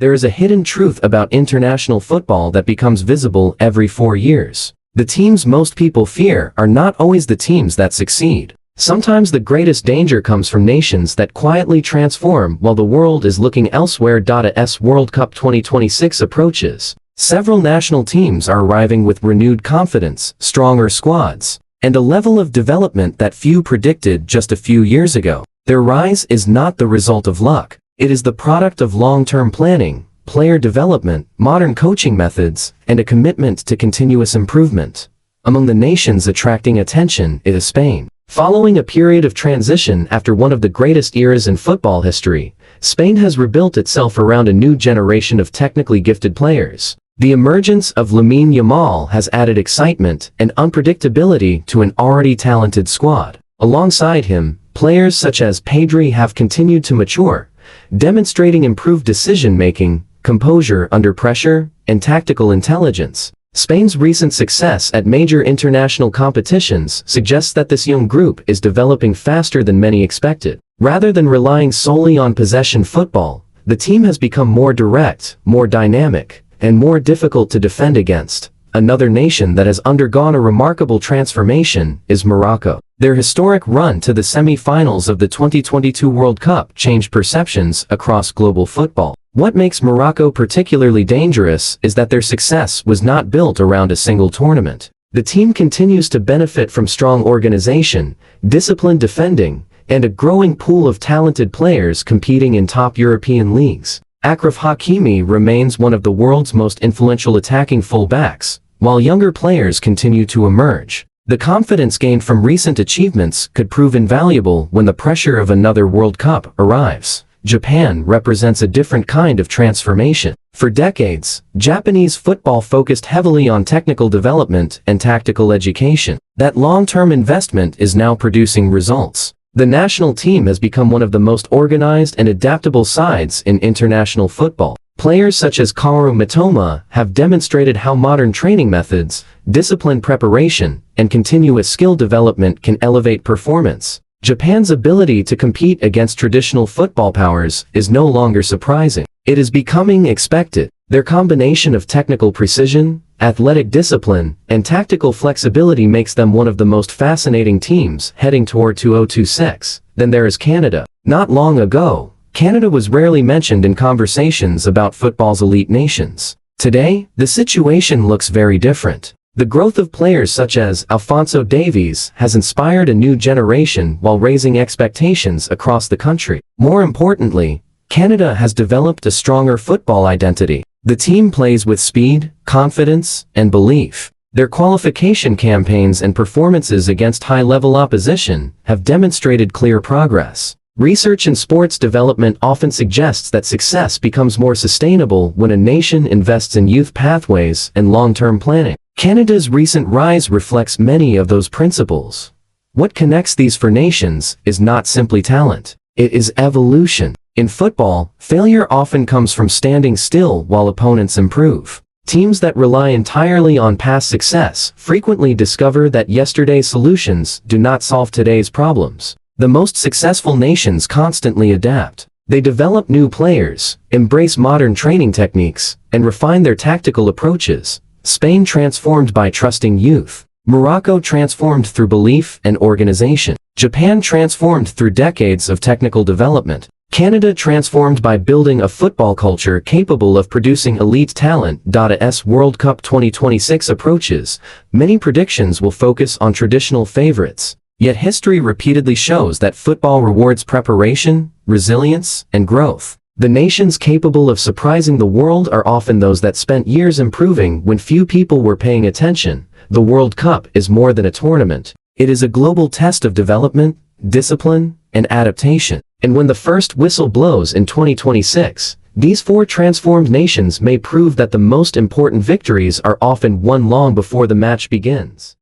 There is a hidden truth about international football that becomes visible every 4 years. The teams most people fear are not always the teams that succeed. Sometimes the greatest danger comes from nations that quietly transform while the world is looking elsewhere. As World Cup 2026 approaches, several national teams are arriving with renewed confidence, stronger squads, and a level of development that few predicted just a few years ago. Their rise is not the result of luck. It is the product of long-term planning, player development, modern coaching methods, and a commitment to continuous improvement. Among the nations attracting attention is Spain. Following a period of transition after one of the greatest eras in football history, Spain has rebuilt itself around a new generation of technically gifted players. The emergence of Lamine Yamal has added excitement and unpredictability to an already talented squad. Alongside him, players such as Pedri have continued to mature, demonstrating improved decision-making, composure under pressure, and tactical intelligence. Spain's recent success at major international competitions suggests that this young group is developing faster than many expected. Rather than relying solely on possession football, the team has become more direct, more dynamic, and more difficult to defend against. Another nation that has undergone a remarkable transformation is Morocco. Their historic run to the semi-finals of the 2022 World Cup changed perceptions across global football. What makes Morocco particularly dangerous is that their success was not built around a single tournament. The team continues to benefit from strong organization, disciplined defending, and a growing pool of talented players competing in top European leagues. Achraf Hakimi remains one of the world's most influential attacking fullbacks, while younger players continue to emerge. The confidence gained from recent achievements could prove invaluable when the pressure of another World Cup arrives. Japan represents a different kind of transformation. For decades, Japanese football focused heavily on technical development and tactical education. That long-term investment is now producing results. The national team has become one of the most organized and adaptable sides in international football. Players such as Kaoru Mitoma have demonstrated how modern training methods, disciplined preparation, and continuous skill development can elevate performance. Japan's ability to compete against traditional football powers is no longer surprising. It is becoming expected. Their combination of technical precision, athletic discipline, and tactical flexibility makes them one of the most fascinating teams heading toward 2026. Then there is Canada. Not long ago, Canada was rarely mentioned in conversations about football's elite nations. Today, the situation looks very different. The growth of players such as Alphonso Davies has inspired a new generation while raising expectations across the country. More importantly, Canada has developed a stronger football identity. The team plays with speed, confidence, and belief. Their qualification campaigns and performances against high-level opposition have demonstrated clear progress. Research in sports development often suggests that success becomes more sustainable when a nation invests in youth pathways and long-term planning. Canada's recent rise reflects many of those principles. What connects these four nations is not simply talent. It is evolution. In football, failure often comes from standing still while opponents improve. Teams that rely entirely on past success frequently discover that yesterday's solutions do not solve today's problems. The most successful nations constantly adapt. They develop new players, embrace modern training techniques, and refine their tactical approaches. Spain transformed by trusting youth. Morocco transformed through belief and organization. Japan transformed through decades of technical development. Canada transformed by building a football culture capable of producing elite talent. As World Cup 2026 approaches, many predictions will focus on traditional favorites. Yet history repeatedly shows that football rewards preparation, resilience, and growth. The nations capable of surprising the world are often those that spent years improving when few people were paying attention. The World Cup is more than a tournament. It is a global test of development, discipline, and adaptation. And when the first whistle blows in 2026, these four transformed nations may prove that the most important victories are often won long before the match begins.